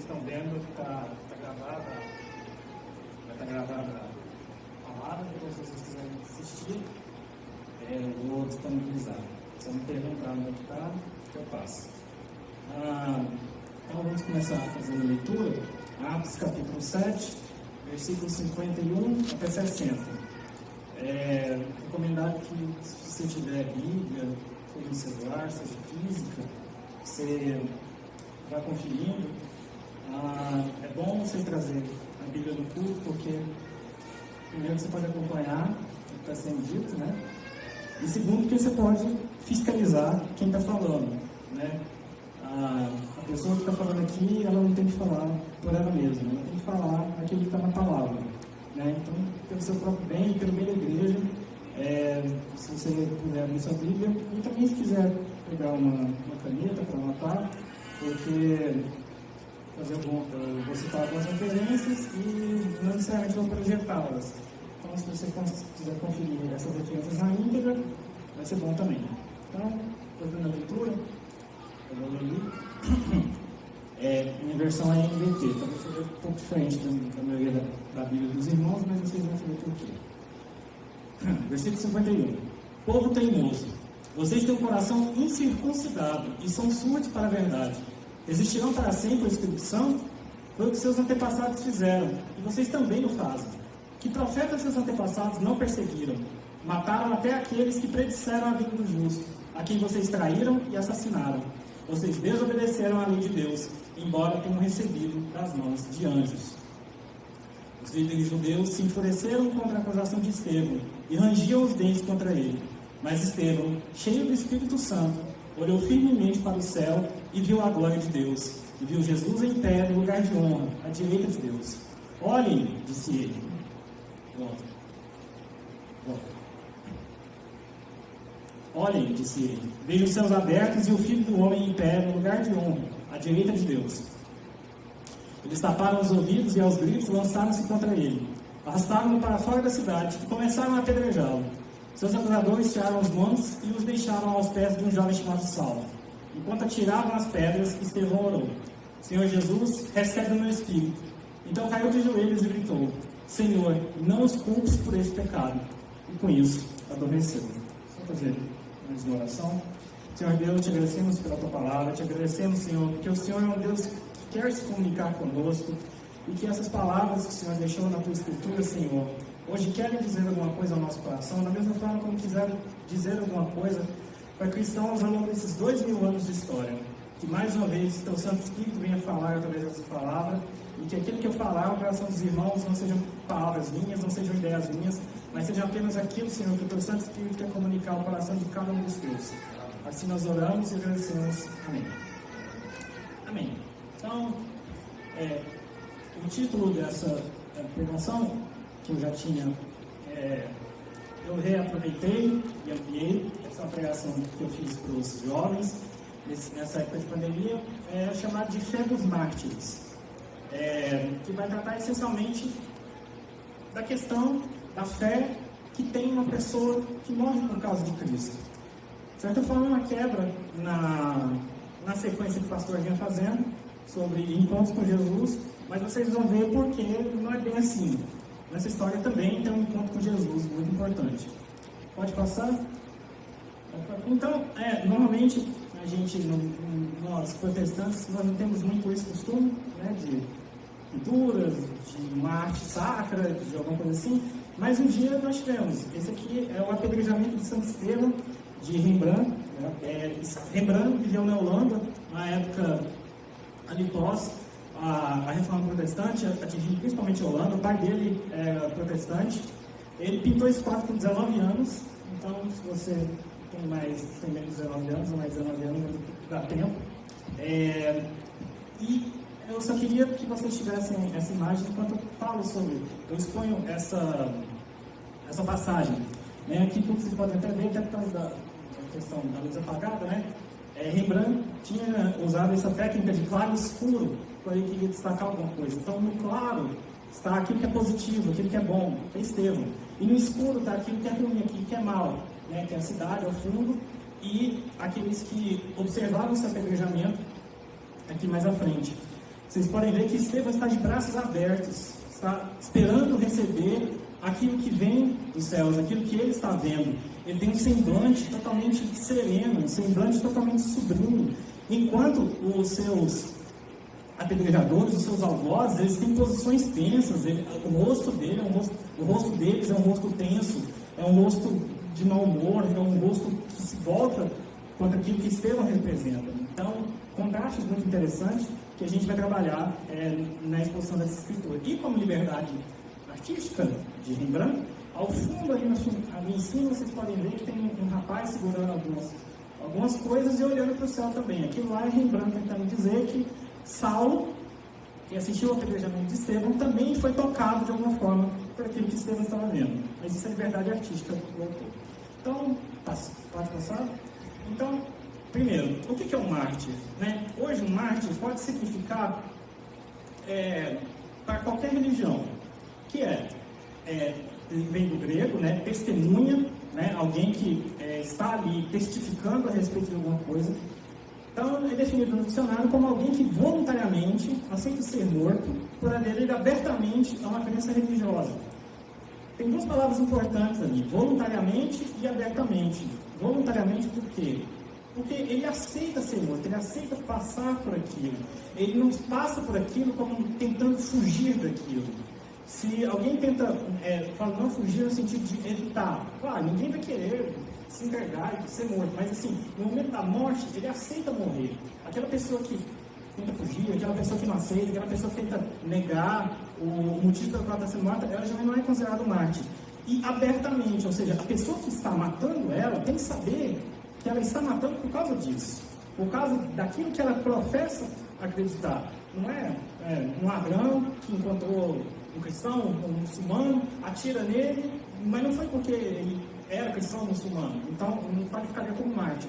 estão vendo que está gravada, vai estar gravada a palavra, depois se vocês quiserem assistir, eu vou disponibilizar. Se eu me perguntar onde está, eu passo. Então vamos começar a fazer a leitura. Atos capítulo 7, versículos 51 até 60. Recomendado que, se você tiver Bíblia, seja no celular, seja física, você vai conferindo. É bom você trazer a Bíblia no culto, porque primeiro você pode acompanhar o que está sendo dito, né? E segundo, que você pode fiscalizar quem está falando, né? A pessoa que está falando aqui, ela não tem que falar por ela mesma, ela tem que falar aquilo que está na palavra, né? Então, pelo seu próprio bem, pelo bem da igreja, se você puder abrir sua Bíblia, e também se quiser pegar uma caneta para anotar, porque eu vou citar algumas referências e não necessariamente vou projetá-las. Então, se você quiser conferir essas referências na íntegra, vai ser bom também. Então, fazendo a leitura, eu vou ler. Minha versão é NVT, talvez seja um pouco diferente da maioria da Bíblia dos irmãos, mas vocês vão saber por quê. Versículo 51. Povo teimoso, vocês têm um coração incircuncidado e são surdos para a verdade. Resistirão para sempre ao Espírito Santo? Foi o que seus antepassados fizeram, e vocês também o fazem. Que profetas seus antepassados não perseguiram? Mataram até aqueles que predisseram a vida do justo, a quem vocês traíram e assassinaram. Vocês desobedeceram à lei de Deus, embora tenham recebido das mãos de anjos. Os líderes judeus se enfureceram contra a acusação de Estevão e rangiam os dentes contra ele. Mas Estevão, cheio do Espírito Santo, olhou firmemente para o céu e viu a glória de Deus, e viu Jesus em pé no lugar de honra, à direita de Deus. Olhem, disse ele. Volta. Olhem, disse ele, vejo os céus abertos e o Filho do Homem em pé no lugar de honra, à direita de Deus. Eles taparam os ouvidos e aos gritos lançaram-se contra ele. Arrastaram-no para fora da cidade e começaram a apedrejá-lo. Seus acusadores tiraram os mantos e os deixaram aos pés de um jovem chamado Saulo. Enquanto atiravam as pedras, Estevão orou: Senhor Jesus, recebe o meu espírito. Então caiu de joelhos e gritou: Senhor, não os culpes por este pecado. E com isso, adormeceu. Vamos fazer mais uma oração. Senhor Deus, te agradecemos pela tua palavra, te agradecemos, Senhor, porque o Senhor é um Deus que quer se comunicar conosco e que essas palavras que o Senhor deixou na tua escritura, Senhor, hoje querem dizer alguma coisa ao nosso coração, da mesma forma como quiseram dizer alguma coisa para cristãos ao longo desses 2000 anos de história. Que mais uma vez teu Santo Espírito venha falar através dessa palavra e que aquilo que eu falar ao coração dos irmãos não sejam palavras minhas, não sejam ideias minhas, mas seja apenas aquilo, Senhor, que o teu Santo Espírito quer comunicar ao coração de cada um dos teus. Assim nós oramos e agradecemos. Amém. Amém. Então, o título dessa pregação, que eu já tinha, eu reaproveitei e ampliei. Essa pregação que eu fiz para os jovens, nessa época de pandemia, é chamada de Fé dos Mártires, que vai tratar essencialmente da questão da fé que tem uma pessoa que morre por causa de Cristo. De certa forma, uma quebra na sequência que o pastor vinha fazendo sobre encontros com Jesus, mas vocês vão ver porque não é bem assim. Nessa história também tem um encontro com Jesus muito importante. Pode passar? Então, normalmente, a gente, nós protestantes, nós não temos muito esse costume, né, de pinturas, de uma arte sacra, de alguma coisa assim, mas um dia nós tivemos. Esse aqui é o apedrejamento de Santo Estevão, de Rembrandt. Rembrandt viveu na Holanda, na época ali pós a reforma protestante, atingindo principalmente a Holanda. O pai dele era protestante. Ele pintou esse quadro com 19 anos, então se você tem menos de 19 anos, ou mais de 19 anos, dá tempo. E eu só queria que vocês tivessem essa imagem enquanto eu falo sobre, eu exponho essa passagem. Aqui vocês podem até ver, até por causa da questão da luz apagada, né? Rembrandt tinha usado essa técnica de claro e escuro quando ele queria destacar alguma coisa. Então, no claro está aquilo que é positivo, aquilo que é bom, que é Estevão. E no escuro está aquilo que é ruim, aquilo que é mal, né? Que é a cidade, ao fundo, e aqueles que observaram esse apedrejamento aqui mais à frente. vocês podem ver que Estevão está de braços abertos, está esperando receber aquilo que vem dos céus, aquilo que ele está vendo. Ele tem um semblante totalmente sereno, um semblante totalmente sublime, enquanto os seus apedrejadores, os seus algozes, eles têm posições tensas. O rosto deles é um rosto tenso, é um rosto de mau humor, é um rosto que se volta contra aquilo que Estevão representa. Então, contrastes muito interessantes que a gente vai trabalhar na exposição dessa escritura. E como liberdade artística de Rembrandt, ao fundo ali em cima vocês podem ver que tem um rapaz segurando algumas coisas e olhando para o céu também. Aquilo lá é Rembrandt tentando dizer que Saulo, que assistiu ao apedrejamento de Estevão, também foi tocado de alguma forma por aquilo que Estevão estava vendo. Mas isso é liberdade artística do autor. Então, pode passar? Então, primeiro, o que é um mártir? Né? Hoje, um mártir pode significar para qualquer religião, que vem do grego, né, testemunha, né, alguém que está ali testificando a respeito de alguma coisa. Então, é definido no dicionário como alguém que voluntariamente aceita ser morto por aderir abertamente a uma crença religiosa. Tem duas palavras importantes ali, voluntariamente e abertamente. Voluntariamente por quê? Porque ele aceita ser morto, ele aceita passar por aquilo. Ele não passa por aquilo como tentando fugir daquilo. Se alguém tenta, não fugir no sentido de evitar, claro, ninguém vai querer se entregar e ser morto, mas assim, no momento da morte, ele aceita morrer. Aquela pessoa que tenta fugir, aquela pessoa que não aceita, aquela pessoa que tenta negar o motivo pelo qual está sendo morta, ela já não é considerada mártir. E abertamente, ou seja, a pessoa que está matando ela tem que saber que ela está matando por causa disso, por causa daquilo que ela professa acreditar. Não é um ladrão que encontrou um cristão, um muçulmano, atira nele, mas não foi porque ele era cristão ou muçulmano, então não qualificaria como mártir.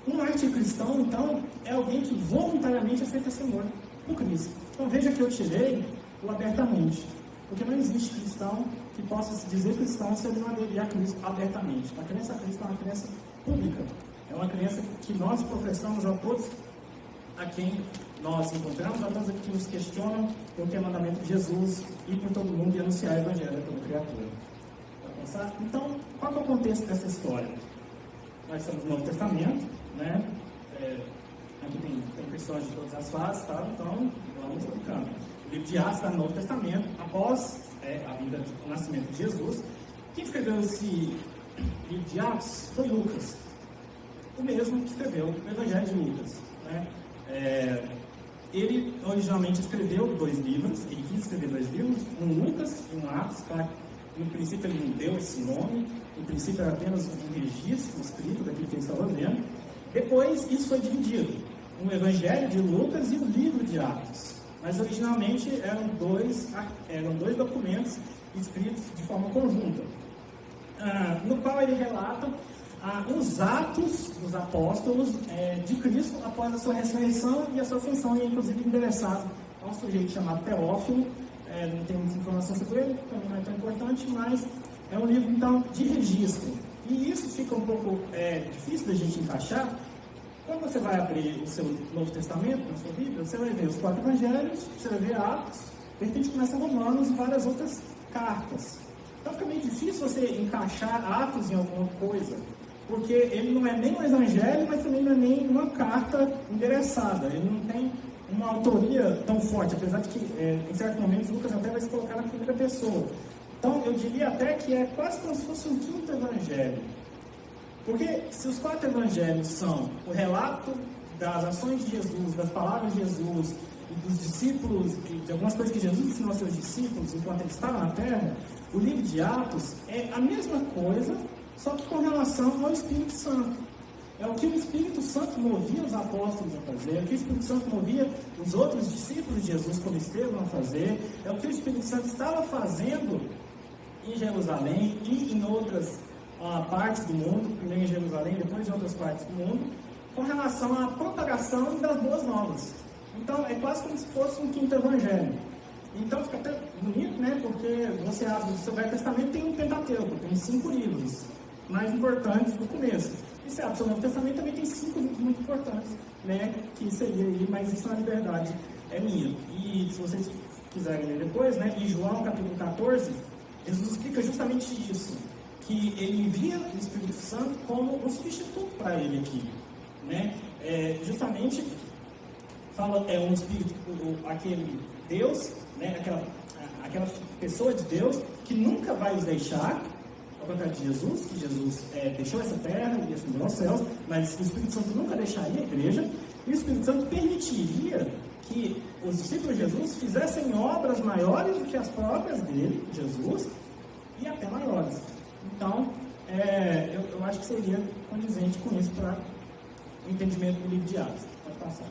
Um mártir cristão, então, é alguém que voluntariamente aceita ser morto por Cristo. Então veja que eu tirei o abertamente, porque não existe cristão que possa se dizer cristão se ele não aderir a Cristo abertamente. A crença a Cristo é uma crença pública, é uma crença que nós professamos a todos a quem nós encontramos, a todos que nos questionam pelo que é mandamento de Jesus e por todo mundo e anunciar o Evangelho a toda criatura. Então, qual é o contexto dessa história? Nós estamos no Novo Testamento, né? Aqui tem questões de todas as fases, tá? Então, vamos explicando. O livro de Atos está no Novo Testamento, após a vinda do nascimento de Jesus. Quem escreveu esse livro de Atos foi Lucas, o mesmo que escreveu o Evangelho de Lucas, né? Ele originalmente escreveu 2 livros, ele quis escrever 2 livros, um Lucas e um Atos, tá? No princípio ele não deu esse nome, no princípio era apenas um registro escrito daquilo que ele estava vendo. Depois isso foi dividido, o Evangelho de Lucas e o livro de Atos. Mas originalmente eram dois documentos escritos de forma conjunta, no qual ele relata os atos dos apóstolos de Cristo após a sua ressurreição e a sua ascensão, e é inclusive endereçado a um sujeito chamado Teófilo. Não tem muita informação sobre ele, então não é tão importante, mas é um livro, então, de registro. E isso fica um pouco difícil da gente encaixar. Quando você vai abrir o seu Novo Testamento, na sua Bíblia, você vai ver os 4 Evangelhos, você vai ver Atos, de repente começa Romanos e várias outras cartas. Então fica meio difícil você encaixar Atos em alguma coisa, porque ele não é nem um Evangelho, mas também não é nem uma carta endereçada. Ele não tem uma autoria tão forte, apesar de que em certos momentos Lucas até vai se colocar na primeira pessoa. Então eu diria até que é quase como se fosse um 5º evangelho, porque se os 4 evangelhos são o relato das ações de Jesus, das palavras de Jesus e dos discípulos, e de algumas coisas que Jesus ensinou aos seus discípulos enquanto ele estava na terra, o livro de Atos é a mesma coisa, só que com relação ao Espírito Santo. É o que o Espírito Santo movia os apóstolos a fazer, é o que o Espírito Santo movia os outros discípulos de Jesus, como Estevão, a fazer, é o que o Espírito Santo estava fazendo em Jerusalém e em outras partes do mundo, primeiro em Jerusalém, depois em outras partes do mundo, com relação à propagação das boas novas. Então, é quase como se fosse um 5º evangelho. Então, fica até bonito, né? Porque você abre o seu Velho Testamento, tem um Pentateuco, tem 5 livros mais importantes do começo. E se abre o seu Novo Testamento, também tem 5 livros muito importantes, né? Que seria aí, mas isso é uma liberdade é minha. E se vocês quiserem ler depois, né, em João capítulo 14, Jesus explica justamente isso, que ele envia o Espírito Santo como um substituto para ele aqui, né? Justamente fala, é um espírito, aquele Deus, né, aquela pessoa de Deus que nunca vai os deixar, ao contrário de Jesus, que Jesus deixou essa terra e ascendeu aos céus, mas o Espírito Santo nunca deixaria a igreja, e o Espírito Santo permitiria que os discípulos de Jesus fizessem obras maiores do que as próprias dele, Jesus, e até maiores. Então, eu acho que seria condizente com isso para o entendimento do livro de Atos. Pode passar.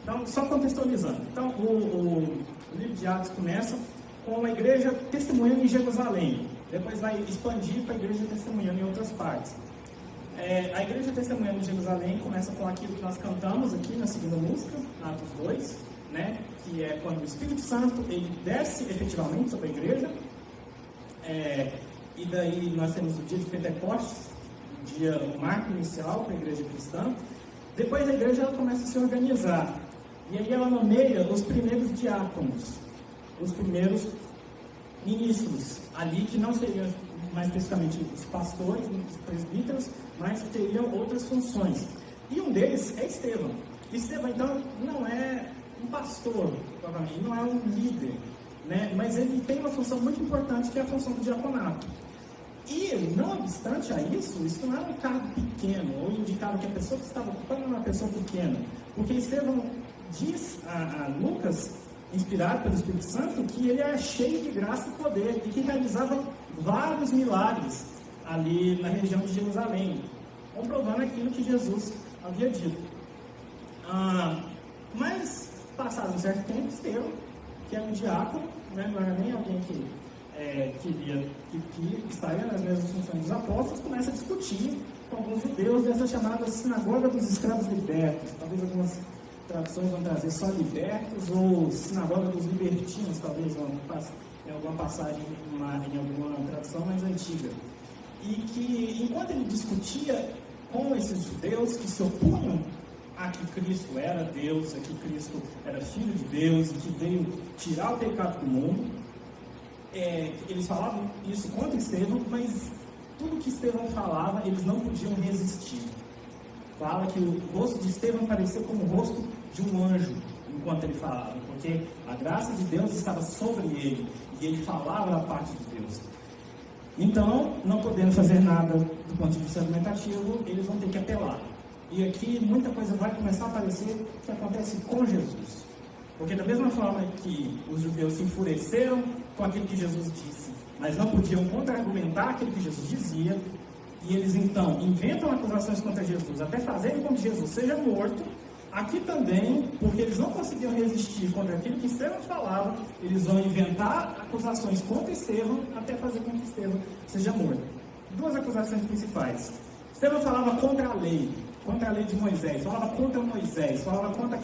Então, só contextualizando. Então, o livro de Atos começa com uma igreja testemunhando em Jerusalém. Depois vai expandir para a igreja testemunhando em outras partes. A igreja testemunhando em Jerusalém começa com aquilo que nós cantamos aqui na segunda música, Atos 2, né? Que é quando o Espírito Santo ele desce efetivamente sobre a igreja. E daí nós temos o dia de Pentecostes, o marco inicial para a igreja cristã. Depois a igreja ela começa a se organizar. E aí ela nomeia os primeiros diáconos, os primeiros ministros, ali que não seriam mais especificamente os pastores, os presbíteros, mas que teriam outras funções. E um deles é Estevão. Estevão, então, não é um pastor, provavelmente, não é um líder, né? Mas ele tem uma função muito importante, que é a função do diaconato. E, não obstante a isso não era um cargo pequeno, ou indicava que a pessoa que estava ocupando era uma pessoa pequena. Porque Estevão diz a Lucas, inspirado pelo Espírito Santo, que ele era cheio de graça e poder, e que realizava vários milagres ali na região de Jerusalém, comprovando aquilo que Jesus havia dito. Mas, passado um certo tempo, Estevão, que era um diácono, né, não era nem alguém que estaria nas mesmas funções dos apóstolos, começa a discutir com alguns judeus dessa chamada sinagoga dos escravos libertos. Talvez algumas traduções vão trazer só libertos, ou sinagoga dos libertinos, talvez em alguma passagem, em alguma tradução mais antiga. E que, enquanto ele discutia com esses judeus que se opunham a que Cristo era Deus, a que Cristo era Filho de Deus, e que veio tirar o pecado do mundo, eles falavam isso contra Estevão, mas tudo que Estevão falava, eles não podiam resistir. Fala que o rosto de Estevão parecia como o rosto de um anjo, enquanto ele falava, porque a graça de Deus estava sobre ele, e ele falava da parte de Deus. Então, não podendo fazer nada do ponto de vista argumentativo, eles vão ter que apelar. E aqui muita coisa vai começar a aparecer que acontece com Jesus. Porque da mesma forma que os judeus se enfureceram com aquilo que Jesus disse, mas não podiam contra-argumentar aquilo que Jesus dizia, e eles então inventam acusações contra Jesus, até fazerem com que Jesus seja morto, aqui também, porque eles não conseguiam resistir contra aquilo que Estevão falava, eles vão inventar acusações contra Estevão, até fazer com que Estevão seja morto. Duas acusações principais. Estevão falava contra a lei de Moisés, falava contra Moisés, falava contra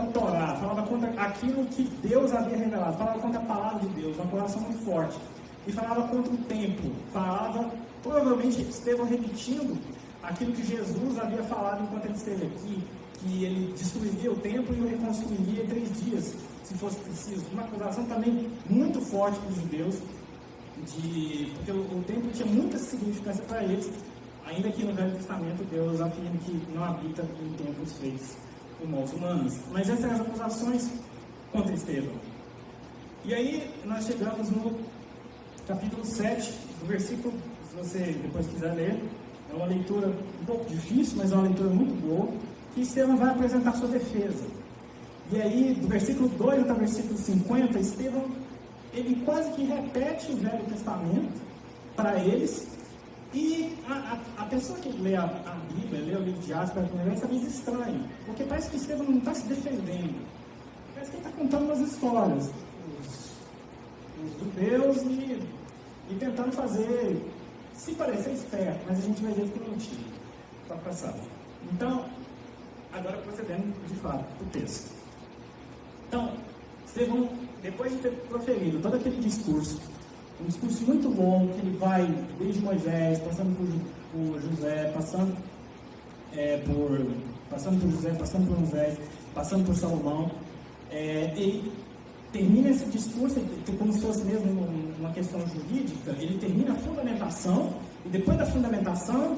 a Torá, falava contra aquilo que Deus havia revelado, falava contra a palavra de Deus, uma acusação muito forte, e falava contra o templo, falava, provavelmente Estevão repetindo aquilo que Jesus havia falado enquanto ele esteve aqui, que ele destruiria o templo e o reconstruiria em 3 dias, se fosse preciso. Uma acusação também muito forte para os judeus, porque o templo tinha muita significância para eles, ainda que no Velho Testamento Deus afirma que não habita em templos feitos por mãos humanas. Mas essas são as acusações contra Estevão. E aí nós chegamos no capítulo 7, do versículo, se você depois quiser ler, é uma leitura um pouco difícil, mas é uma leitura muito boa, que Estevão vai apresentar sua defesa. E aí, do versículo 2 até o versículo 50, Estevão, ele quase que repete o Velho Testamento para eles, e a pessoa que lê a Bíblia, lê o livro de Atos pela primeira vez, talvez estranho, porque parece que Estevão não está se defendendo, parece que ele está contando umas histórias, os judeus, e tentando fazer, se parecer esperto, mas a gente vai ver que não tinha, para passar. Então, agora procedendo de fato do texto. Então, Estevão, depois de ter proferido todo aquele discurso, um discurso muito longo, que ele vai desde Moisés, passando por José, passando passando por José, passando por Moisés, passando por Salomão, ele termina esse discurso, como se fosse mesmo uma questão jurídica, ele termina a fundamentação, e depois da fundamentação,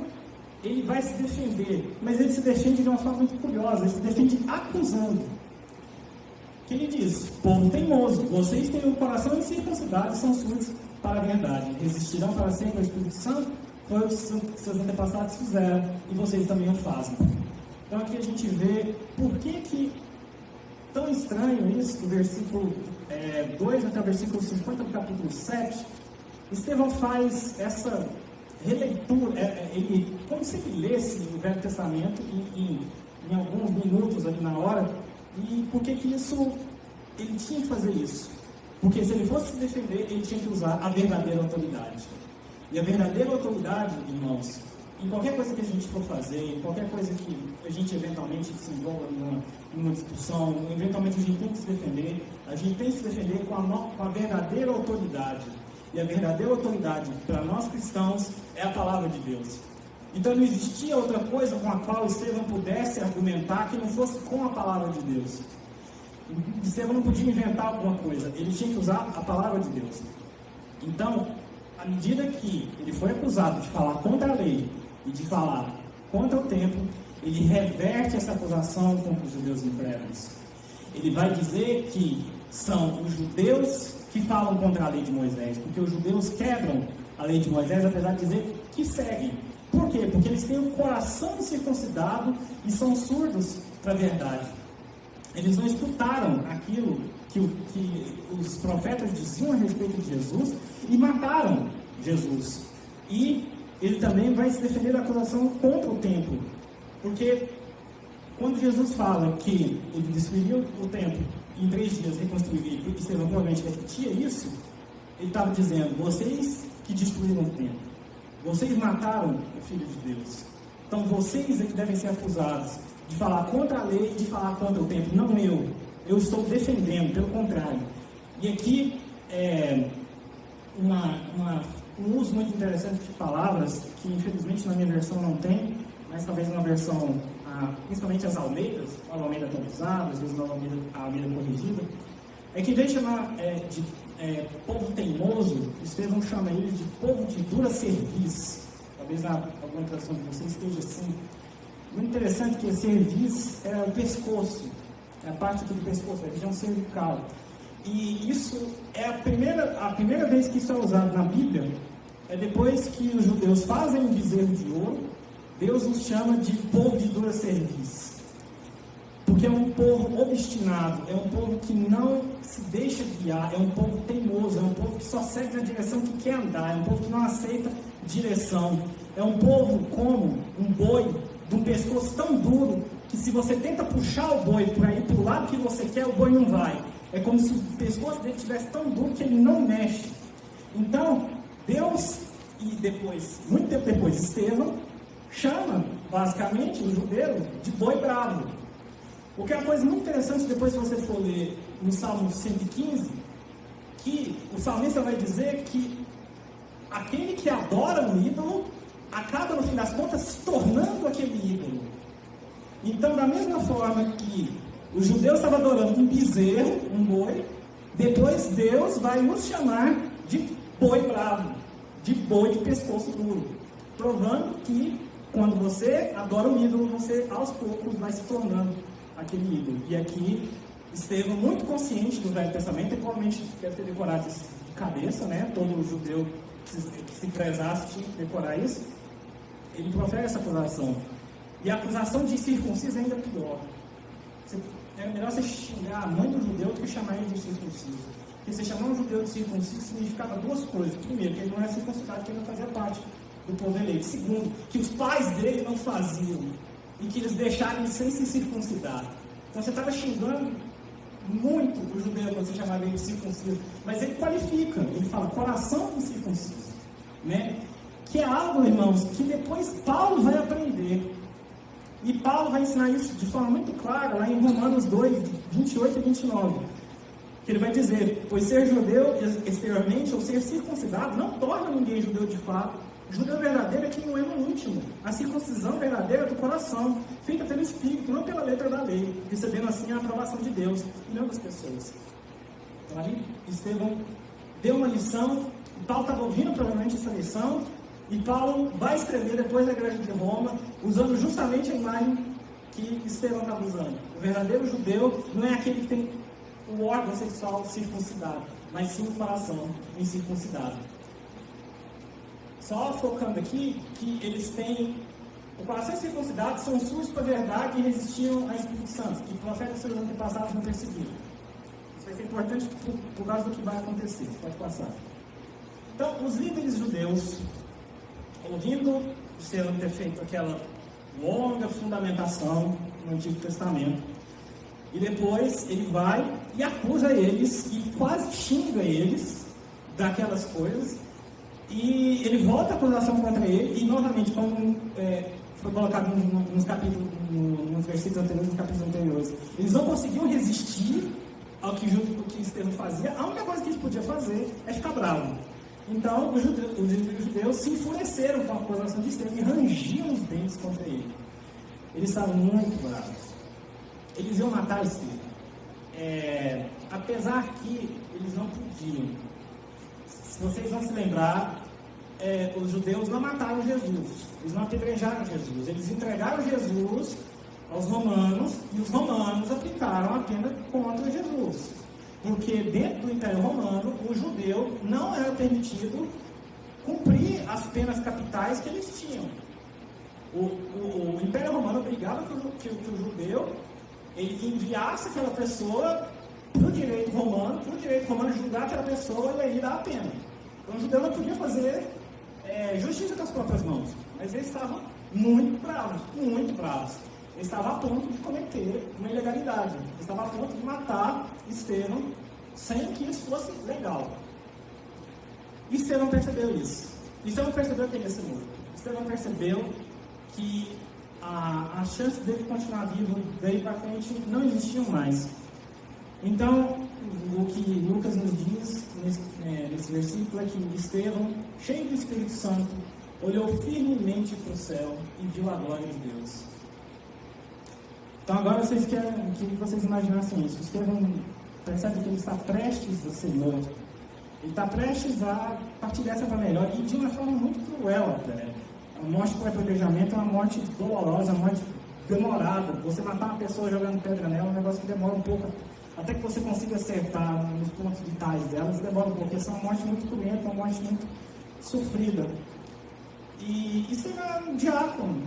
ele vai se defender, mas ele se defende de uma forma muito curiosa, ele se defende acusando. Que ele diz: povo teimoso, vocês têm o coração incircuncidado e são surdos para a verdade, resistirão para sempre ao Espírito Santo, foi o que seus antepassados fizeram, e vocês também o fazem. Então aqui a gente vê por que tão estranho isso, do versículo 2 até o versículo 50 do capítulo 7, Estevão faz essa releitura, como se ele lesse o Velho Testamento em alguns minutos ali na hora. E por que isso, ele tinha que fazer isso? Porque se ele fosse se defender, ele tinha que usar a verdadeira autoridade. E a verdadeira autoridade, irmãos, em qualquer coisa que a gente for fazer, em qualquer coisa que a gente eventualmente se envolva numa discussão, eventualmente a gente tem que se defender, a gente tem que se defender com a verdadeira autoridade. E a verdadeira autoridade para nós cristãos é a palavra de Deus. Então não existia outra coisa com a qual Estevão pudesse argumentar que não fosse com a palavra de Deus. Estevão não podia inventar alguma coisa, ele tinha que usar a palavra de Deus. Então, à medida que ele foi acusado de falar contra a lei e de falar contra o templo, ele reverte essa acusação contra os judeus incrédulos. Ele vai dizer que são os judeus que falam contra a lei de Moisés, porque os judeus quebram a lei de Moisés, apesar de dizer que seguem. Por quê? Porque eles têm o coração circuncidado e são surdos para a verdade. Eles não escutaram aquilo que os profetas diziam a respeito de Jesus e mataram Jesus. E ele também vai se defender da acusação contra o templo. Porque quando Jesus fala que ele destruiria o templo e em 3 dias reconstruiria, e Estevão provavelmente repetia isso, ele estava dizendo: vocês que destruíram o templo, vocês mataram o Filho de Deus. Então vocês é que devem ser acusados de falar contra a lei e de falar contra o templo. Não eu. Eu estou defendendo, pelo contrário. E aqui um uso muito interessante de palavras, que infelizmente na minha versão não tem, mas talvez na versão, principalmente as Almeidas, a Almeida atualizada, às vezes a Almeida corrigida, é que em vez de chamar de povo teimoso, Estevão chama eles de povo de dura cerviz. Talvez alguma tradução de vocês esteja assim. Muito interessante que a cerviz é o pescoço, é a parte aqui do pescoço, a região cervical. E isso é a primeira vez que isso é usado na Bíblia, é depois que os judeus fazem um bezerro de ouro, Deus os chama de povo de dura cerviz. Porque é um povo obstinado, é um povo que não se deixa guiar, é um povo teimoso, é um povo que só segue na direção que quer andar, é um povo que não aceita direção. É um povo como um boi, de um pescoço tão duro, que se você tenta puxar o boi para ir para o lado que você quer, o boi não vai. É como se o pescoço dele estivesse tão duro que ele não mexe. Então, Deus, e depois, muito tempo depois, Estevão, chama, basicamente, o judeu de boi bravo. O que é uma coisa muito interessante, depois se você for ler no Salmo 115, que o salmista vai dizer que aquele que adora um ídolo, acaba no fim das contas se tornando aquele ídolo. Então, da mesma forma que os judeus estavam adorando um bezerro, um boi, depois Deus vai nos chamar de boi bravo, de boi de pescoço duro, provando que quando você adora um ídolo, você aos poucos vai se tornando aquele ídolo. E aqui, Estevão, muito consciente do Velho Testamento, e provavelmente deve ter decorado isso de cabeça, né? Todo judeu que se prezasse tinha que decorar isso. Ele profere essa acusação. E a acusação de circunciso é ainda pior. É melhor você xingar a mãe do judeu do que chamar ele de circunciso. Porque você chamar um judeu de circunciso significava 2 coisas. Primeiro, que ele não era circuncidado, que ele não fazia parte do povo eleito. Segundo, que os pais dele não faziam. E que eles deixaram ele sem se circuncidar. Então você estava xingando muito o judeu quando você chamava ele de circunciso. Mas ele qualifica, ele fala coração incircunciso. Né? Que é algo, irmãos, que depois Paulo vai aprender. E Paulo vai ensinar isso de forma muito clara, lá em Romanos 2, 28 e 29. Que ele vai dizer: pois ser judeu exteriormente ou ser circuncidado não torna ninguém judeu de fato. O judeu verdadeiro é quem não é no íntimo. a circuncisão verdadeira do coração, feita pelo Espírito, não pela letra da lei, recebendo assim a aprovação de Deus e não das pessoas. Então ali Estevão deu uma lição, Paulo estava ouvindo provavelmente essa lição, e Paulo vai escrever depois da igreja de Roma, usando justamente a imagem que Estevão estava usando. O verdadeiro judeu não é aquele que tem o órgão sexual circuncidado, mas sim o coração incircuncidado. Só focando aqui que eles têm o coração circuncidado, são sujos para a verdade e resistiram ao Espírito Santo, que profetas seus antepassados não perseguiram. Isso vai ser importante por causa do que vai acontecer. Pode passar. Então, os líderes judeus, ouvindo Estevão ter feito aquela longa fundamentação no Antigo Testamento, e depois ele vai e acusa eles e quase xinga eles daquelas coisas, e ele volta a acusação contra ele, e novamente, como foi colocado nos capítulos, nos versículos anteriores, nos capítulos anteriores, eles não conseguiam resistir ao que Estevão fazia. A única coisa que eles podiam fazer é ficar bravo. Então, os judeus se enfureceram com a acusação de Estevão e rangiam os dentes contra ele. Eles estavam muito bravos. Eles iam matar Estevão. Apesar que eles não podiam. Se vocês vão se lembrar, os judeus não mataram Jesus. Eles não apedrejaram Jesus. Eles entregaram Jesus aos romanos e os romanos aplicaram a pena contra Jesus. Porque dentro do Império Romano, o judeu não era permitido cumprir as penas capitais que eles tinham. O Império Romano obrigava que o judeu ele enviasse aquela pessoa para o direito romano julgar aquela pessoa e aí dar a pena. Então o judeu não podia fazer justiça com as próprias mãos. Mas eles estavam muito bravos, muito bravos. Eles estavam a ponto de cometer uma ilegalidade. Eles estavam a ponto de matar Estevão sem que isso fosse legal. Estevão percebeu isso. Estevão percebeu que ele ia ser morto. Estevão percebeu que a chance dele continuar vivo daí para frente não existiam mais. Então, o que Lucas nos diz nesse versículo é que Estevão, cheio do Espírito Santo, olhou firmemente para o céu e viu a glória de Deus. Então agora vocês querem que vocês imaginassem isso. Estevão percebe que ele está prestes a ser morto. Ele está prestes a partir dessa para melhor, e de uma forma muito cruel até. A morte por apedrejamento é uma morte dolorosa, uma morte demorada. Você matar uma pessoa jogando pedra nela é um negócio que demora um pouco, até que você consiga acertar nos pontos vitais dela, isso demora um pouco, porque essa é uma morte muito cruenta, uma morte muito sofrida. E Estevão era um diácono.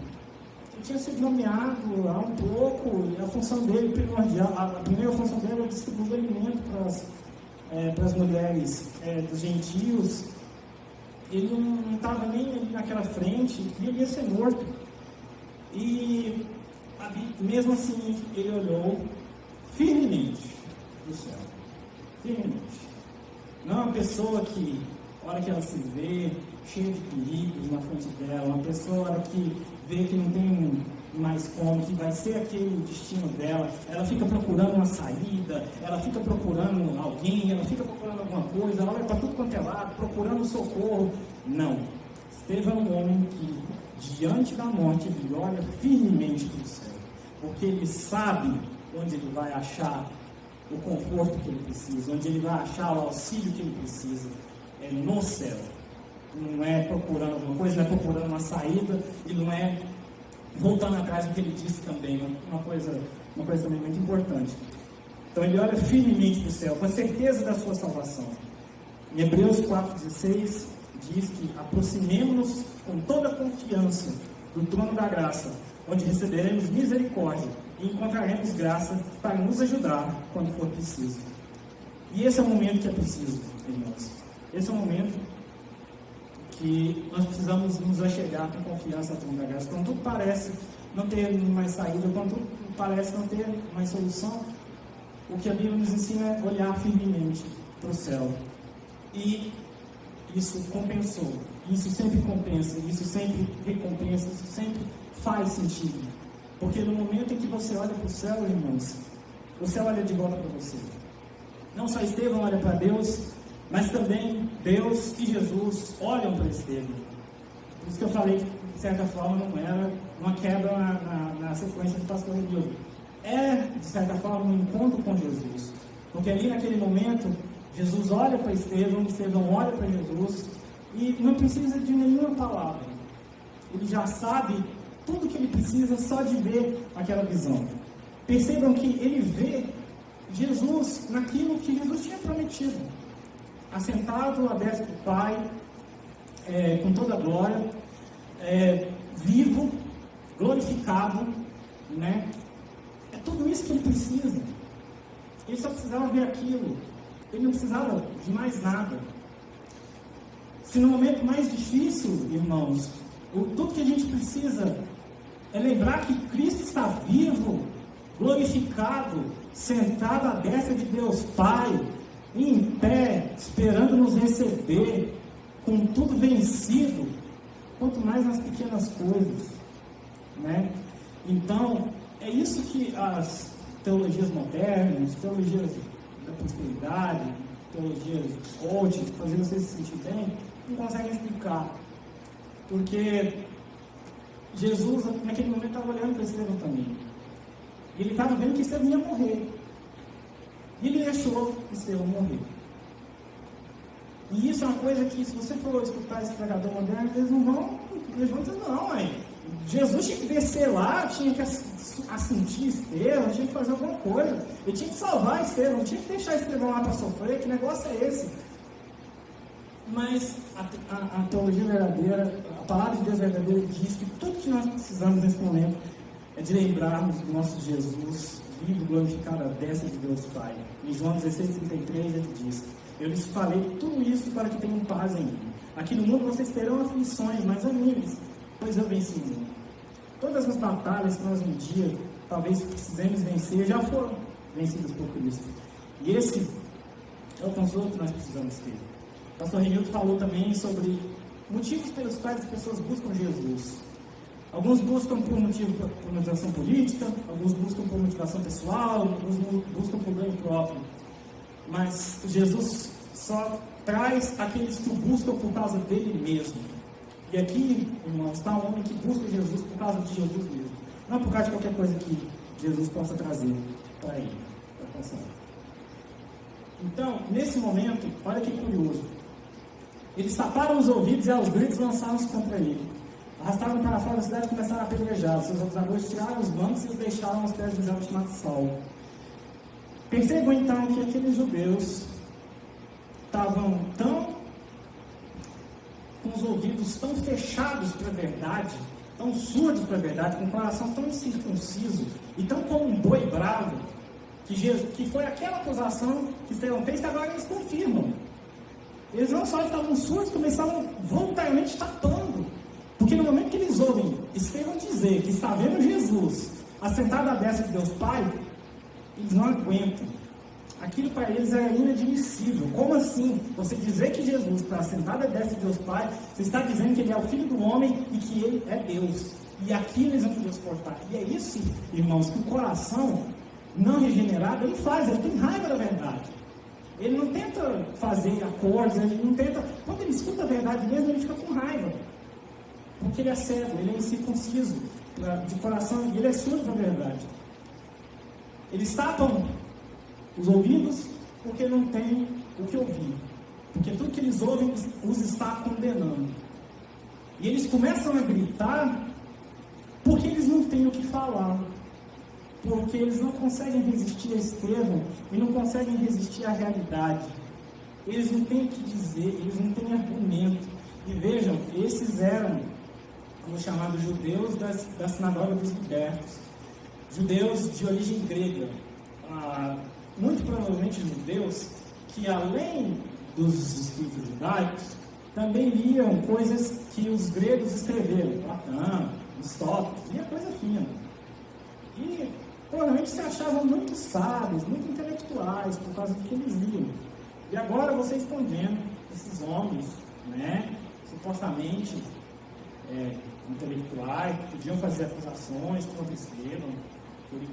Ele tinha sido nomeado há um pouco, e a função dele primordial, a primeira função dele era distribuir alimento para as mulheres dos gentios. Ele não estava nem ali naquela frente, e ele ia ser morto. E mesmo assim ele olhou firmemente para o céu. Firmemente. Não é uma pessoa que, a hora que ela se vê cheia de perigos na frente dela, uma pessoa que vê que não tem mais como, que vai ser aquele destino dela, ela fica procurando uma saída, ela fica procurando alguém, ela fica procurando alguma coisa, ela olha para tudo quanto é lado, procurando socorro. Não. Estevão é um homem que, diante da morte, ele olha firmemente para o céu, porque ele sabe onde ele vai achar o conforto que ele precisa, onde ele vai achar o auxílio que ele precisa, é no céu. Não é procurando alguma coisa, não é procurando uma saída, e não é voltando atrás do que ele disse também, uma coisa também muito importante. Então ele olha firmemente para o céu, com a certeza da sua salvação. Em Hebreus 4,16 diz que aproximemo-nos com toda a confiança do trono da graça, onde receberemos misericórdia e encontraremos graça para nos ajudar quando for preciso. E esse é o momento que é preciso, irmãos. Esse é o momento que nós precisamos nos achegar com confiança ao trono da graça. Quando tudo parece não ter mais saída, quando tudo parece não ter mais solução, o que a Bíblia nos ensina é olhar firmemente para o céu. E isso compensou, isso sempre compensa, isso sempre recompensa, isso sempre faz sentido. Porque no momento em que você olha para o céu, irmãos, o céu olha de volta para você. Não só Estevão olha para Deus, mas também Deus e Jesus olham para Estevão. Por isso que eu falei que de certa forma, não era uma quebra na sequência do pastor Renildo. É, de certa forma, um encontro com Jesus. Porque ali naquele momento, Jesus olha para Estevão, Estevão olha para Jesus e não precisa de nenhuma palavra. Ele já sabe tudo que ele precisa só de ver aquela visão. Percebam que ele vê Jesus naquilo que Jesus tinha prometido. Assentado à destra do Pai, com toda a glória, vivo, glorificado, né? É tudo isso que ele precisa. Ele só precisava ver aquilo. Ele não precisava de mais nada. Se no momento mais difícil, irmãos, tudo que a gente precisa é lembrar que Cristo está vivo, glorificado, sentado à destra de Deus Pai, em pé, esperando nos receber, com tudo vencido, quanto mais nas pequenas coisas, né? Então, é isso que as teologias modernas, teologias da prosperidade, teologias de coaching, fazer você se sentir bem, não conseguem explicar. Porque Jesus, naquele momento, estava olhando para Estevão também. E ele estava vendo que Estevão ia morrer. E ele deixou Estevão morrer. E isso é uma coisa que, se você for escutar esse pregador moderno, eles vão dizer, não, mãe. Jesus tinha que descer lá, tinha que assentir Estevão, tinha que fazer alguma coisa. Ele tinha que salvar Estevão, tinha que deixar Estevão lá para sofrer. Que negócio é esse? Mas a teologia verdadeira, a palavra de Deus verdadeira diz que tudo que nós precisamos nesse momento é de lembrarmos do nosso Jesus vivo, glorificado à destra de Deus Pai. Em João 16:33 ele diz: eu lhes falei tudo isso para que tenham paz em mim. Aqui no mundo vocês terão aflições, mas animem-se, pois eu venci o mundo. Todas as batalhas que nós um dia talvez precisemos vencer já foram vencidas por Cristo. E esse é o consolo que nós precisamos ter. O pastor Renildo falou também sobre motivos pelos quais as pessoas buscam Jesus. Alguns buscam por motivação política, alguns buscam por motivação pessoal, alguns buscam por ganho próprio. Mas Jesus só traz aqueles que o buscam por causa dele mesmo. E aqui, irmãos, está um homem que busca Jesus por causa de Jesus mesmo. Não por causa de qualquer coisa que Jesus possa trazer para ele, para a canção. Então, nesse momento, olha que curioso. Eles taparam os ouvidos e aos gritos lançaram-se contra ele. Arrastaram para fora da cidade e começaram a apedrejar. Seus acusadores tiraram os bancos e os deixaram aos pés do jovem chamado Saulo. Percebam então que aqueles judeus estavam com os ouvidos tão fechados para a verdade, tão surdos para a verdade, com o coração tão incircunciso e tão como um boi bravo, que foi aquela acusação que Estevão fez, que agora eles confirmam. Eles não só estavam surdos, como estavam voluntariamente tapando. Porque no momento que eles ouvem Estevão dizer que está vendo Jesus assentado à destra de Deus Pai, eles não aguentam. Aquilo para eles era inadmissível. Como assim? Você dizer que Jesus está sentado à destra de Deus Pai, você está dizendo que ele é o Filho do Homem e que ele é Deus. E aquilo eles não podiam suportar. E é isso, irmãos, que o coração não regenerado, ele faz, ele tem raiva da verdade. Ele não tenta fazer acordos, ele não tenta... Quando ele escuta a verdade mesmo, ele fica com raiva. Porque ele é cego, ele é incircunciso de coração e ele é surdo da verdade. Eles tapam os ouvidos porque não tem o que ouvir. Porque tudo que eles ouvem os está condenando. E eles começam a gritar porque eles não têm o que falar. Porque eles não conseguem resistir a Estevão e não conseguem resistir à realidade. Eles não têm o que dizer, eles não têm argumento. E vejam, esses eram os chamados judeus da sinagoga dos libertos. Judeus de origem grega. Muito provavelmente judeus que, além dos escritos judaicos, também liam coisas que os gregos escreveram. Platão, Aristóteles, lia coisa fina. E provavelmente se achavam muito sábios, muito intelectuais, por causa do que eles liam. E agora vocês estão vendo esses homens, né, supostamente intelectuais, que podiam fazer acusações contra Estevão, que ele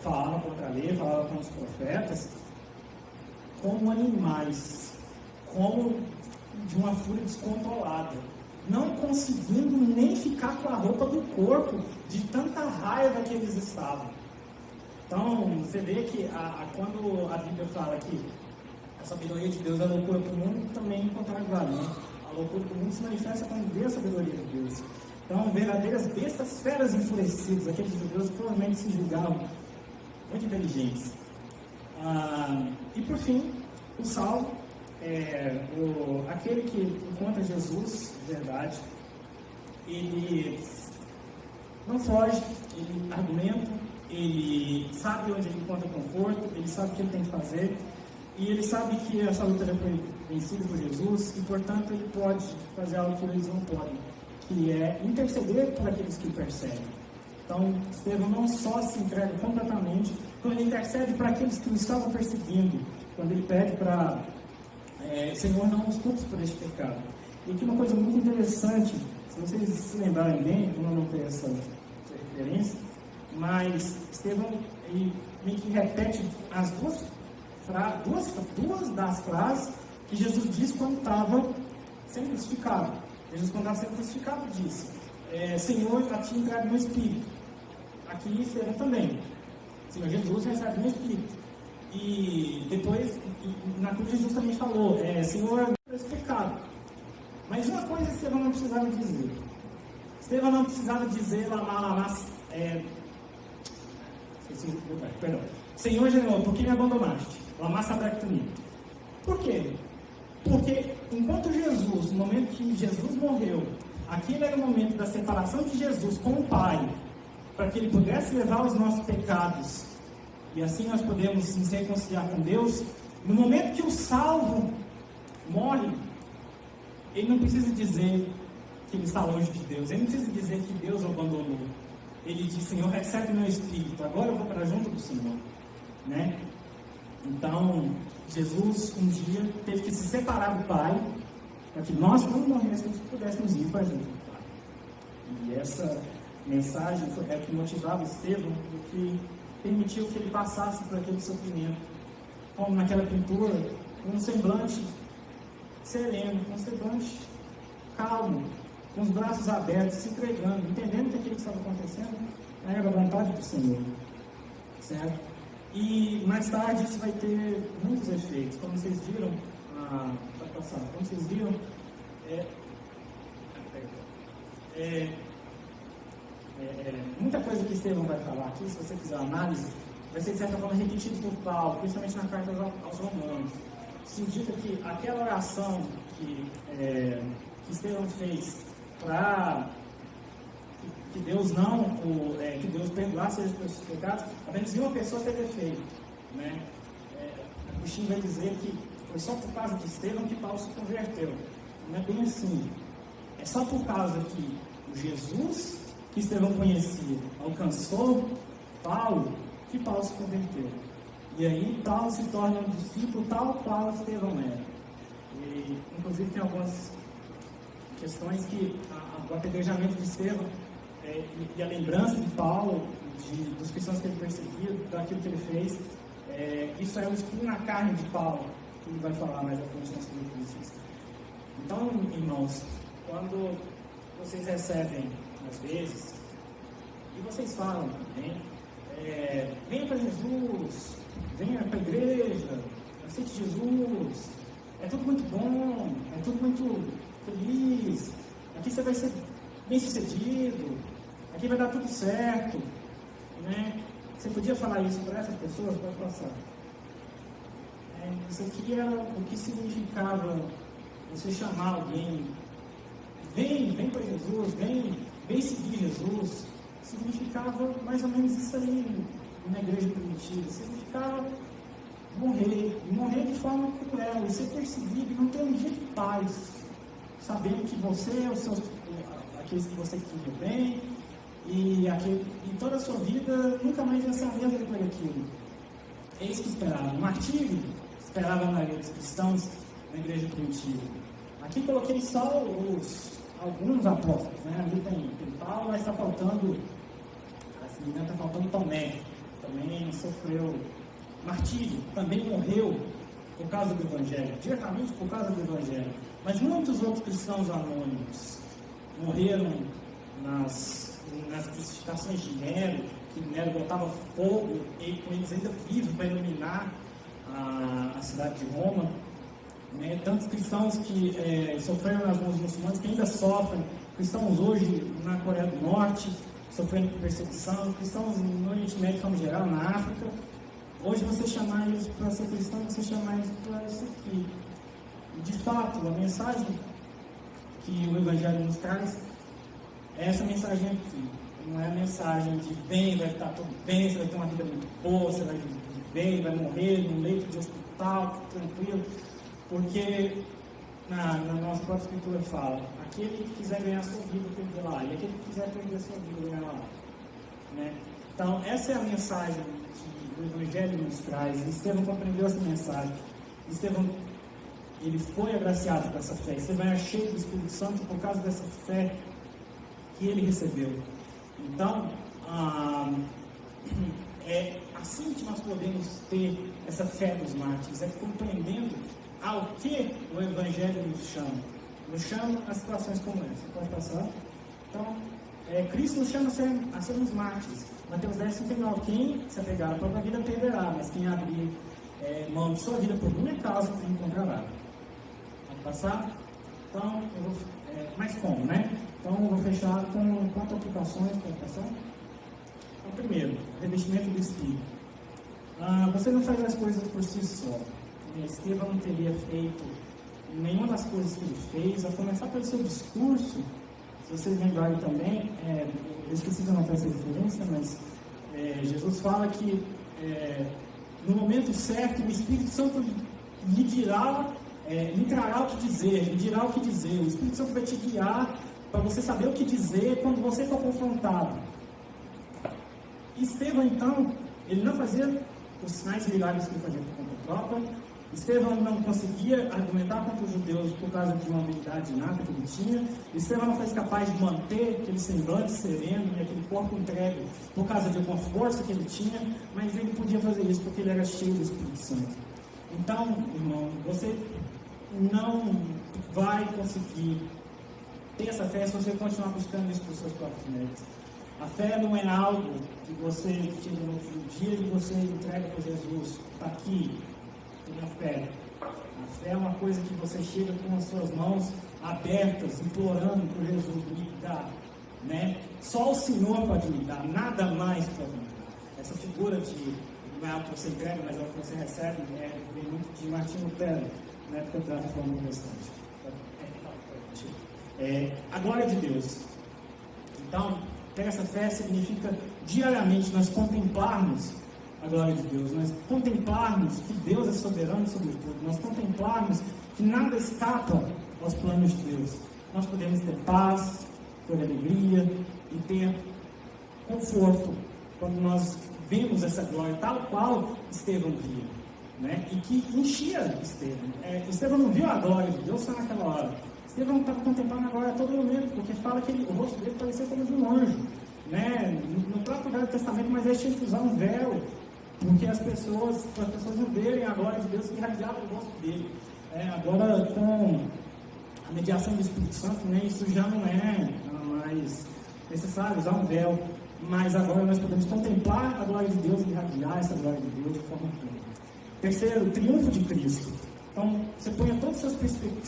falava contra a lei, falava contra os profetas, como animais, como de uma fúria descontrolada. não conseguindo nem ficar com a roupa do corpo, de tanta raiva que eles estavam. Então, você vê que quando a Bíblia fala que a sabedoria de Deus é loucura para o mundo, também encontrar vale, né? A loucura do mundo se manifesta quando vê a sabedoria de Deus. Então, verdadeiras bestas, feras enfurecidas, aqueles judeus provavelmente se julgavam muito inteligentes. E por fim, o salvo, aquele que encontra Jesus, de verdade, ele não foge, ele argumenta, ele sabe onde ele encontra conforto, ele sabe o que ele tem que fazer, e ele sabe que essa luta já foi vencida por Jesus, e portanto ele pode fazer algo que eles não podem, que é interceder por aqueles que o perseguem. Então, Estevão não só se entrega completamente, quando ele intercede para aqueles que o estavam perseguindo, quando ele pede para Senhor, não os culpes por este pecado. E aqui uma coisa muito interessante, se vocês se lembrarem bem, eu não tenho essa referência, mas Estevão ele meio que repete as duas das frases que Jesus disse quando estava sendo crucificado. Jesus, quando estava sendo crucificado, disse: Senhor, a ti entrego meu espírito. Aqui Estevão também. Senhor Jesus, recebe meu espírito. E depois, na cruz, Jesus também falou: Senhor, esse pecado. Mas uma coisa Estevão não precisava dizer. Estevão não precisava dizer perdão. Senhor Jesus, por que me abandonaste? Lamá sabachthani. Por quê? Porque enquanto Jesus, no momento que Jesus morreu, aquele era o momento da separação de Jesus com o Pai, para que Ele pudesse levar os nossos pecados, e assim nós podemos nos reconciliar com Deus. No momento que o salvo morre, ele não precisa dizer que ele está longe de Deus, ele não precisa dizer que Deus o abandonou. Ele diz: Senhor, recebe meu espírito, agora eu vou para junto do Senhor, né? Então, Jesus um dia teve que se separar do Pai, para que nós, quando morrêssemos, pudéssemos ir para junto do Pai. E essa mensagem é o que motivava Estevão, o que permitiu que ele passasse por aquele sofrimento, como naquela pintura, com um semblante sereno, com um semblante calmo, com os braços abertos, se entregando, entendendo que aquilo que estava acontecendo era a vontade do Senhor, certo? E mais tarde isso vai ter muitos efeitos, como vocês viram, como vocês viram, muita coisa que Estevão vai falar aqui, se você fizer uma análise, vai ser de certa forma repetido por Paulo, principalmente na carta aos Romanos. Isso indica que aquela oração que Estevão fez para que Deus que Deus perdoasse os seus pecados, apenas uma pessoa teve efeito, né? Agostinho vai dizer que foi só por causa de Estevão que Paulo se converteu. Não é bem assim. É só por causa que o Jesus que Estevão conhecia alcançou Paulo, que Paulo se converteu. E aí Paulo se torna um discípulo tal qual Estevão era. E, inclusive tem algumas questões que o apedrejamento de Estevão e a lembrança de Paulo, dos cristãos que ele perseguiu, daquilo que ele fez, isso é o espinho na carne de Paulo, que ele vai falar mais à frente nas Coríntios. Então, irmãos, quando vocês recebem, às vezes, e vocês falam também, venha para Jesus, venha para a igreja, aceite Jesus, é tudo muito bom, é tudo muito feliz, aqui você vai ser bem sucedido, aqui vai dar tudo certo, né? Você podia falar isso para essas pessoas? Pode passar. Isso aqui era o que significava você chamar alguém, vem para Jesus, vem seguir Jesus. Significava mais ou menos isso aí na igreja primitiva. Significava morrer de forma cruel, e ser perseguido e não ter um dia de paz, sabendo que você, aqueles que você queria bem, e toda a sua vida nunca mais ia ser a mesma depois daquilo. É isso que esperava. O martírio esperava na maioria dos cristãos na igreja primitiva. Aqui coloquei só alguns apóstolos, né? Ali tem Paulo, mas está faltando Tomé, também sofreu martírio, também morreu por causa do Evangelho, diretamente por causa do Evangelho. Mas muitos outros cristãos anônimos morreram nas crucificações de Nero, que Nero botava fogo e com eles ainda vivos para iluminar a cidade de Roma. Né? Tantos cristãos que sofreram nas mãos muçulmanas, que ainda sofrem, cristãos hoje na Coreia do Norte, sofrendo perseguição, cristãos no Oriente Médio, como geral, na África. Hoje você chamar eles para ser cristão, você chamar eles para isso aqui. De fato, a mensagem que o Evangelho nos traz é essa mensagem aqui. Não é a mensagem de bem, vai estar tudo bem, você vai ter uma vida muito boa, você vai viver, vai morrer num leito de hospital, tranquilo. Porque na nossa própria escritura fala, aquele que quiser ganhar a sua vida, perder lá, e aquele que quiser perder a sua vida, ganhar lá. Né? Então, essa é a mensagem que o Evangelho nos traz. Estevão compreendeu essa mensagem. Estevão, ele foi agraciado com essa fé. Estevão é cheio do Espírito Santo por causa dessa fé que ele recebeu. Então, é assim que nós podemos ter essa fé dos mártires, é compreendendo ao que o Evangelho nos chama. Nos chama a situações como essa. Pode passar? Então, Cristo nos chama a sermos mártires. Mateus 10, 59. Quem se apegar à própria vida perderá, mas quem abrir mão de sua vida por minha causa, encontrará. Pode passar? Então, mas como, né? Então, eu vou fechar com 4 aplicações. Pode passar? Então, primeiro, revestimento do Espírito. Você não faz as coisas por si só. Estevão não teria feito nenhuma das coisas que ele fez, a começar pelo seu discurso. Se vocês lembrarem também, eu esqueci de anotar essa referência, mas Jesus fala que no momento certo o Espírito Santo lhe trará o que dizer, lhe dirá o que dizer. O Espírito Santo vai te guiar para você saber o que dizer quando você for confrontado. Estevão, então, ele não fazia os sinais e milagres que ele fazia contra a tropa. Estevão não conseguia argumentar contra os judeus por causa de uma habilidade inata que ele tinha. Estevão não foi capaz de manter aquele semblante sereno e aquele corpo entregue por causa de alguma força que ele tinha, mas ele podia fazer isso porque ele era cheio do Espírito Santo. Então, irmão, você não vai conseguir ter essa fé se você continuar buscando isso por seus próprios méritos. A fé não é algo que você chega no outro dia e você entrega para Jesus. Está aqui. A fé. A fé é uma coisa que você chega com as suas mãos abertas, implorando por Jesus lhe dar. Né? Só o Senhor pode lhe dar, nada mais pode lhe dar. Essa figura de não é algo que você entrega, mas é algo que você recebe, vem muito de Martinho Lutero, na época da Reforma Protestante. A glória de Deus. Então, ter essa fé significa diariamente nós contemplarmos a glória de Deus, nós contemplarmos que Deus é soberano sobre tudo, nós contemplarmos que nada escapa aos planos de Deus. Nós podemos ter paz, ter alegria e ter conforto quando nós vemos essa glória tal qual Estevão via, né? E que enchia Estevão. Estevão não viu a glória de Deus só naquela hora. Estevão estava contemplando a glória a todo momento, porque fala que o rosto dele parecia como de um anjo, né? No próprio Velho Testamento, mas ele tinha que usar um véu, porque as pessoas não verem a glória de Deus que irradiava o rosto dele. Agora, com a mediação do Espírito Santo, né, isso já não é mais necessário usar um véu, mas agora nós podemos contemplar a glória de Deus e irradiar essa glória de Deus de forma plena. Terceiro, o triunfo de Cristo. Então, você ponha todos os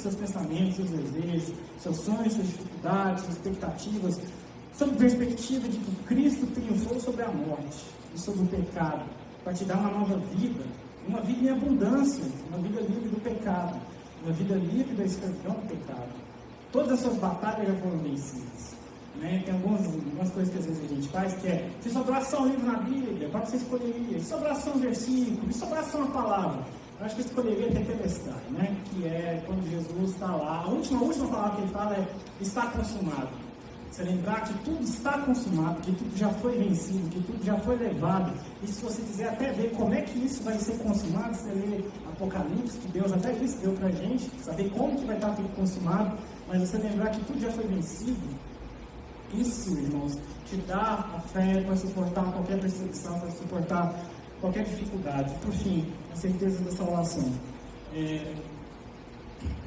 seus pensamentos, seus desejos, seus sonhos, suas dificuldades, suas expectativas, sob a perspectiva de que Cristo triunfou sobre a morte e sobre o pecado, para te dar uma nova vida, uma vida em abundância, uma vida livre do pecado, uma vida livre da escravidão do pecado. Todas as suas batalhas já foram vencidas. Né? Tem algumas coisas que às vezes a gente faz, que se sobrasse só um livro na Bíblia, qual que você escolheria? Se sobrasse só um versículo, se sobrasse só uma palavra, eu acho que eu escolheria Tetelestai, né? Que é quando Jesus está lá. A última palavra que ele fala é: está consumado. Você lembrar que tudo está consumado, que tudo já foi vencido, que tudo já foi levado. E se você quiser até ver como é que isso vai ser consumado, você lê Apocalipse, que Deus até isso deu pra gente, saber como que vai estar tudo consumado, mas você lembrar que tudo já foi vencido, isso, irmãos, te dá a fé para suportar qualquer perseguição, para suportar qualquer dificuldade. Por fim, a certeza da salvação.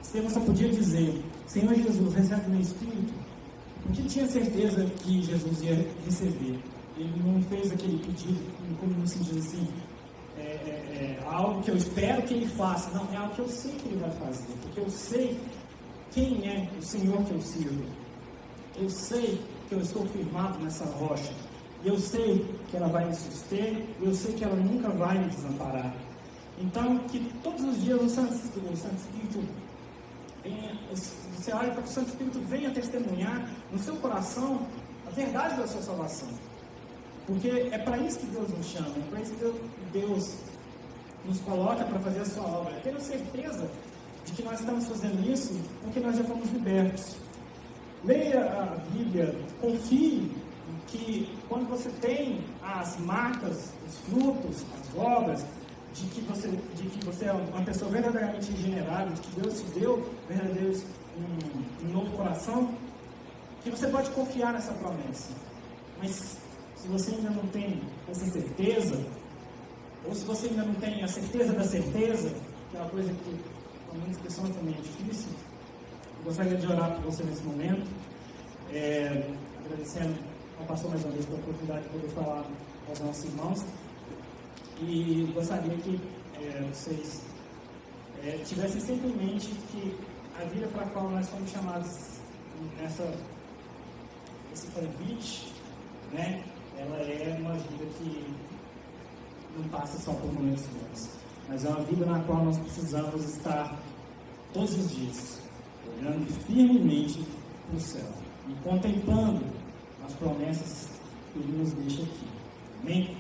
Estevão só podia dizer: Senhor Jesus, recebe meu espírito, porque ele tinha certeza que Jesus ia receber. Ele não fez aquele pedido, como se diz assim, algo que eu espero que ele faça. Não, é algo que eu sei que ele vai fazer, porque eu sei quem é o Senhor que eu sirvo. Eu sei que eu estou firmado nessa rocha. E eu sei que ela vai me suster, e eu sei que ela nunca vai me desamparar. Então, que todos os dias o Santo Espírito venha, você olha para que o Santo Espírito venha testemunhar no seu coração a verdade da sua salvação. Porque é para isso que Deus nos chama, é para isso que Deus nos coloca para fazer a sua obra. Eu tenho certeza de que nós estamos fazendo isso porque nós já fomos libertos. Leia a Bíblia, confie que quando você tem as marcas, os frutos, as obras, de que você é uma pessoa verdadeiramente regenerada, de que Deus te deu verdadeiramente um novo coração, que você pode confiar nessa promessa. Mas se você ainda não tem essa certeza, ou se você ainda não tem a certeza da certeza, que é uma coisa que para muitas pessoas também é difícil, eu gostaria de orar por você nesse momento, agradecendo ao pastor mais uma vez pela oportunidade de poder falar aos nossos irmãos, e gostaria que vocês tivessem sempre em mente que a vida para a qual nós fomos chamados esse convite, né, ela é uma vida que não passa só por momentos bons, mas é uma vida na qual nós precisamos estar todos os dias, olhando firmemente para o céu e contemplando as promessas que Ele nos deixa aqui. Amém?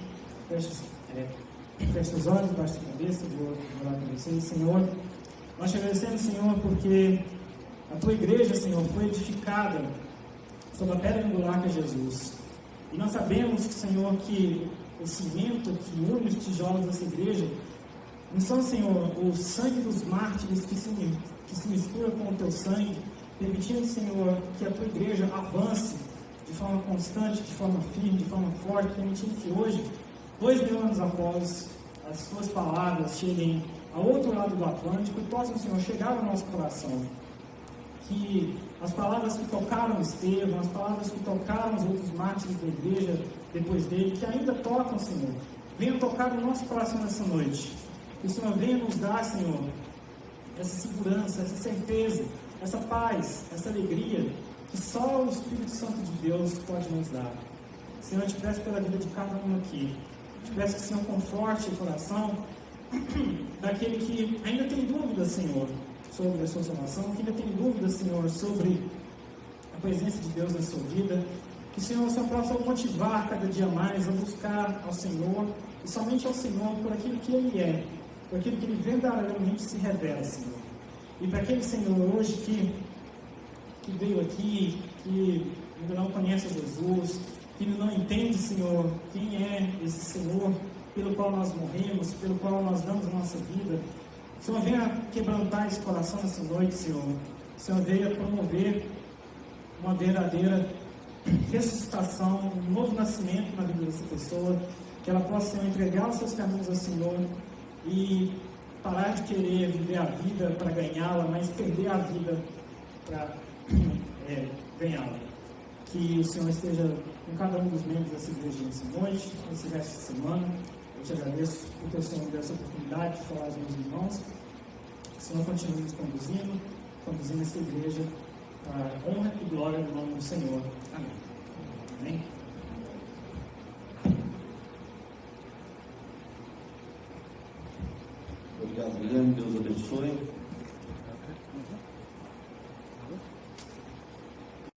Feche os olhos, baixe a cabeça, vou orar com vocês. Senhor, nós te agradecemos, Senhor, porque a tua igreja, Senhor, foi edificada sobre a pedra angular que é Jesus. E nós sabemos, Senhor, que o cimento que une os tijolos dessa igreja não são, Senhor, o sangue dos mártires que se mistura com o teu sangue, permitindo, Senhor, que a tua igreja avance de forma constante, de forma firme, de forma forte, permitindo que hoje, 2000 anos após, as tuas palavras cheguem ao outro lado do Atlântico e possam, Senhor, chegar ao nosso coração. Que as palavras que tocaram Estevão, as palavras que tocaram os outros mártires da igreja depois dele, que ainda tocam, Senhor, venham tocar o nosso coração nessa noite. Que o Senhor venha nos dar, Senhor, essa segurança, essa certeza, essa paz, essa alegria que só o Espírito Santo de Deus pode nos dar. Senhor, eu te peço pela vida de cada um aqui. Te peço que o Senhor conforte o coração daquele que ainda tem dúvidas, Senhor, sobre a sua salvação, que ainda tem dúvidas, Senhor, sobre a presença de Deus na sua vida. Que o Senhor possa motivar cada dia mais a buscar ao Senhor, e somente ao Senhor por aquilo que Ele é, por aquilo que Ele verdadeiramente se revela, Senhor. E para aquele Senhor hoje que veio aqui, que ainda não conhece Jesus, que não entende, Senhor, quem é esse Senhor pelo qual nós morremos, pelo qual nós damos a nossa vida. O Senhor venha quebrantar esse coração nessa noite, Senhor. O Senhor venha promover uma verdadeira ressuscitação, um novo nascimento na vida dessa pessoa, que ela possa, Senhor, entregar os seus caminhos ao Senhor e parar de querer viver a vida para ganhá-la, mas perder a vida para ganhá-la. Que o Senhor esteja com cada um dos membros dessa igreja nessa noite, nesse resto de semana. Eu te agradeço por ter, Senhor, dessa oportunidade de falar aos meus irmãos. Que o Senhor continue nos conduzindo essa igreja para a honra e glória do nome do Senhor. Amém. Amém. Obrigado, Guilherme. Deus abençoe.